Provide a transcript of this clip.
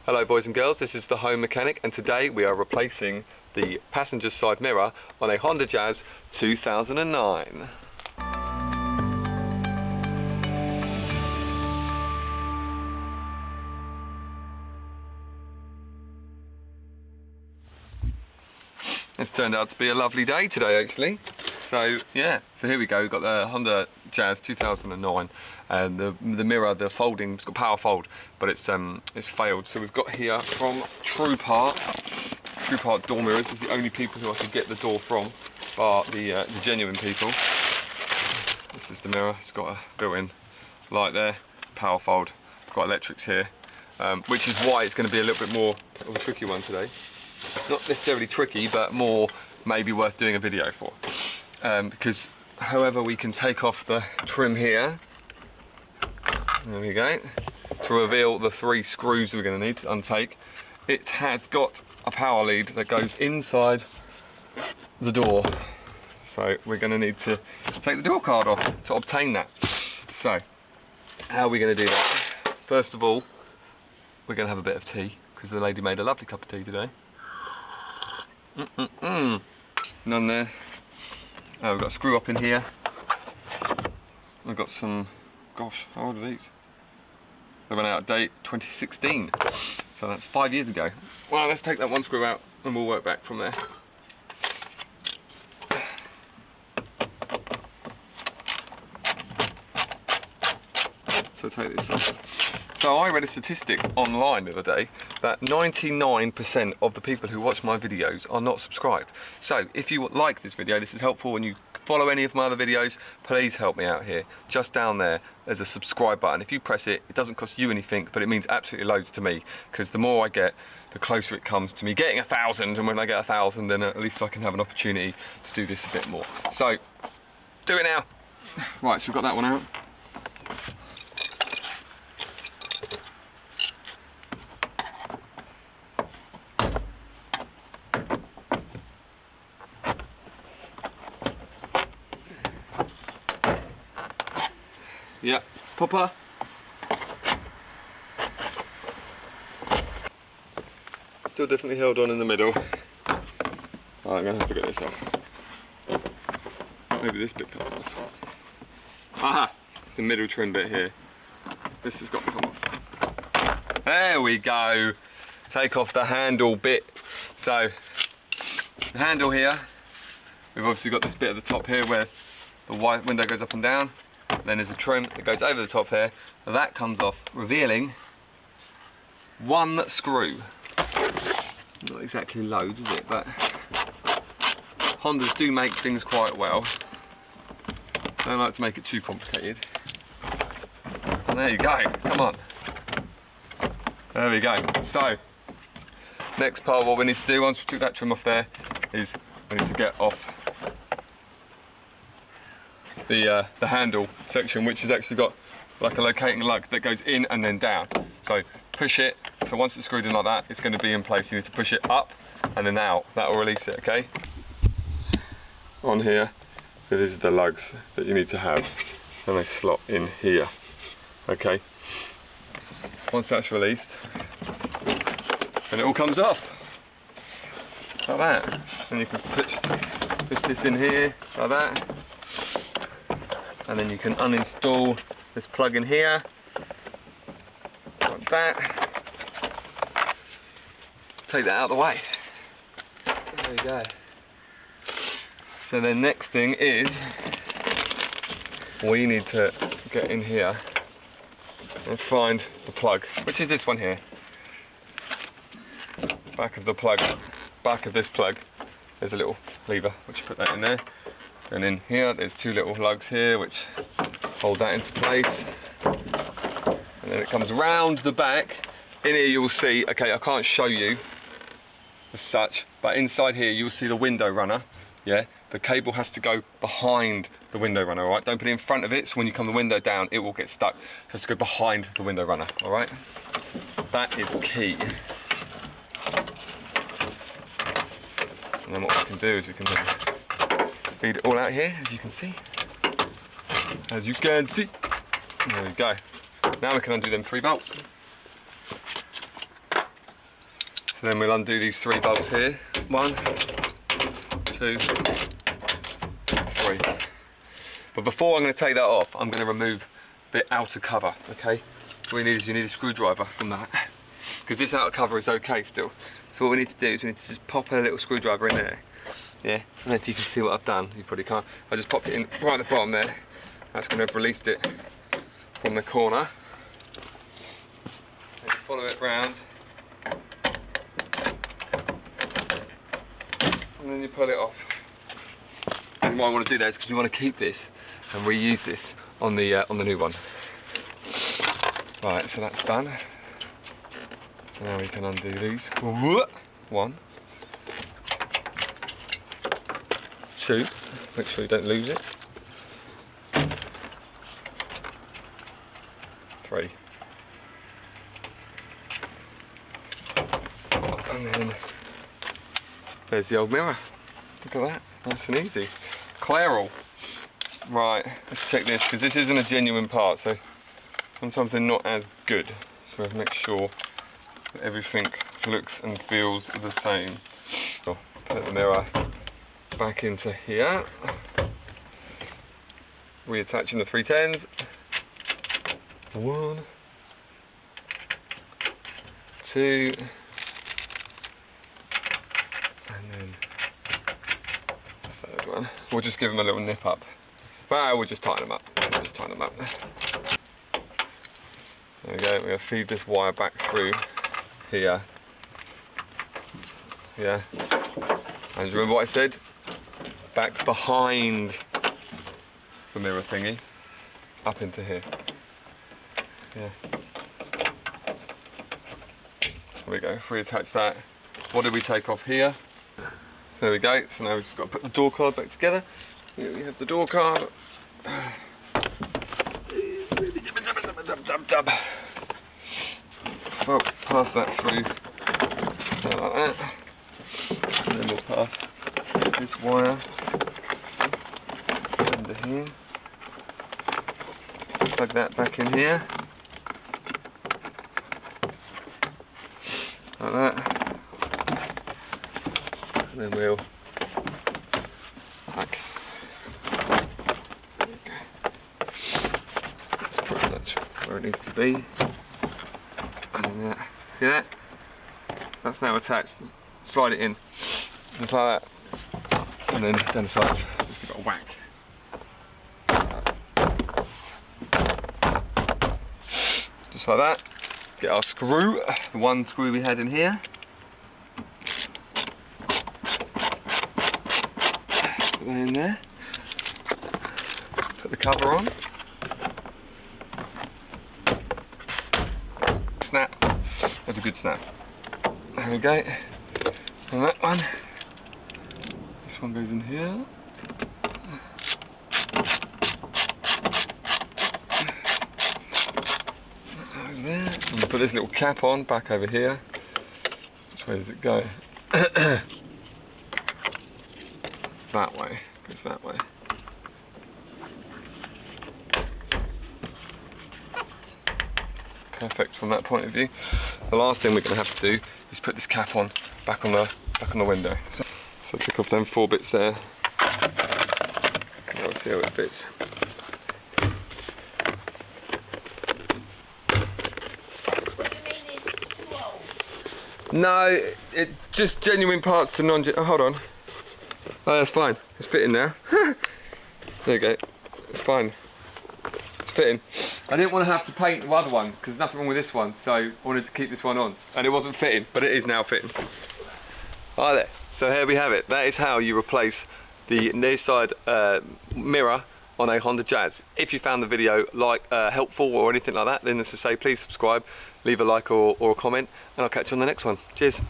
Hello boys and girls, this is the Home Mechanic and today we are replacing the passenger side mirror on a Honda Jazz 2009. It's turned out to be a lovely day today actually. So yeah, so here we go, we've got the Honda Jazz 2009 and the mirror, the folding, it's got power fold, but it's failed. So we've got here from True Part door mirrors. Is the only people who I could get the door from, bar the genuine people. This is the mirror, it's got a built-in light there, power fold, got electrics here, which is why it's going to be a little bit more of a tricky one today. Not necessarily tricky, but more maybe worth doing a video for. Because however we can take off the trim here, there we go, to reveal the 3 screws we're going to need to untake. It has got a power lead that goes inside the door, so we're going to need to take the door card off to obtain that. So how are we going to do that? First of all, we're going to have a bit of tea because the lady made a lovely cup of tea today. None there. We've got a screw up in here. We've got some, gosh, how old are these? They went out of date 2016, so that's 5 years ago. Well, let's take that one screw out and we'll work back from there. So take this off. So I read a statistic online the other day that 99% of the people who watch my videos are not subscribed. So if you like this video, this is helpful and you follow any of my other videos, please help me out here. Just down there, there's a subscribe button. If you press it, it doesn't cost you anything, but it means absolutely loads to me, because the more I get, the closer it comes to me getting 1,000, and when I get 1,000, then at least I can have an opportunity to do this a bit more. So, do it now. Right, so we've got that one out. Yeah, popper. Still definitely held on in the middle. Right, I'm gonna have to get this off. Maybe this bit comes off. Aha! The middle trim bit here. This has got to come off. There we go. Take off the handle bit. So, the handle here, we've obviously got this bit at the top here where the white window goes up and down. Then there's a trim that goes over the top there. That comes off, revealing 1 screw. Not exactly loads, is it? But Hondas do make things quite well. I don't like to make it too complicated. And there you go, come on. There we go. So, next part, what we need to do once we took that trim off there, is we need to get off the handle section, which has actually got like a locating lug that goes in and then down. So push it, so once it's screwed in like that, it's going to be in place. You need to push it up and then out. That will release it, okay? On here, these are the lugs that you need to have, and they slot in here, okay? Once that's released, and it all comes off, like that. And you can push this in here, like that. And then you can uninstall this plug in here, like that. Take that out of the way. There we go. So the next thing is, we need to get in here and find the plug, which is this one here. Back of the plug, back of this plug, there's a little lever, which you put that in there. And in here, there's 2 little lugs here, which hold that into place. And then it comes round the back. In here you'll see, okay, I can't show you as such, but inside here you'll see the window runner, yeah? The cable has to go behind the window runner, all right? Don't put it in front of it, so when you come the window down, it will get stuck. It has to go behind the window runner, all right? That is key. And then what we can do is we can feed it all out here, as you can see. As you can see. There we go. Now we can undo them 3 bolts. So then we'll undo these 3 bolts here. 1, 2, 3. But before I'm going to take that off, I'm going to remove the outer cover, okay? What you need a screwdriver from that, because this outer cover is okay still. So what we need to do is we need to just pop a little screwdriver in there. Yeah, I don't know if you can see what I've done, you probably can't. I just popped it in right at the bottom there. That's going to have released it from the corner. And follow it round. And then you pull it off. The reason why I want to do that is because we want to keep this and reuse this on the new one. Right, so that's done. So now we can undo these. 1, 2. Make sure you don't lose it. 3. And then there's the old mirror. Look at that, nice and easy. Clairol. Right, let's check this, because this isn't a genuine part, so sometimes they're not as good. So make sure that everything looks and feels the same. So put the mirror back into here. Reattaching the 310s. 1, 2, and then the 3rd one. We'll just give them a little nip up. Well, we'll just tighten them up. There we go, we're going to feed this wire back through here. Yeah. And remember what I said? Back behind the mirror thingy. Up into here. Yeah. There we go, reattach that. What did we take off here? So there we go, so now we've just got to put the door card back together. Here we have the door card. Well, pass that through like that. And then we'll pass this wire under here. Plug that back in here. Like that. And then we'll back. That's pretty much where it needs to be. And see that? That's now attached. Slide it in, just like that. And then down the sides, just give it a whack. Just like that. Get our screw, the one screw we had in here. Put that in there. Put the cover on. Snap. That's a good snap. There we go. And that one. This one goes in here. That goes there. And we'll put this little cap on back over here. Which way does it go? That way. Goes that way. Perfect from that point of view. The last thing we're going to have to do is put this cap on back on the window. So take off them 4 bits there. And we'll see how it fits. No, it just genuine parts to non-genuine. Oh, hold on. Oh, that's fine. It's fitting now. There you go. It's fine. It's fitting. I didn't want to have to paint the other one because there's nothing wrong with this one, so I wanted to keep this one on. And it wasn't fitting, but it is now fitting. Right there. So here we have it. That is how you replace the near side mirror on a Honda Jazz. If you found the video helpful or anything like that, then as I say, please subscribe, leave a like or a comment, and I'll catch you on the next one. Cheers.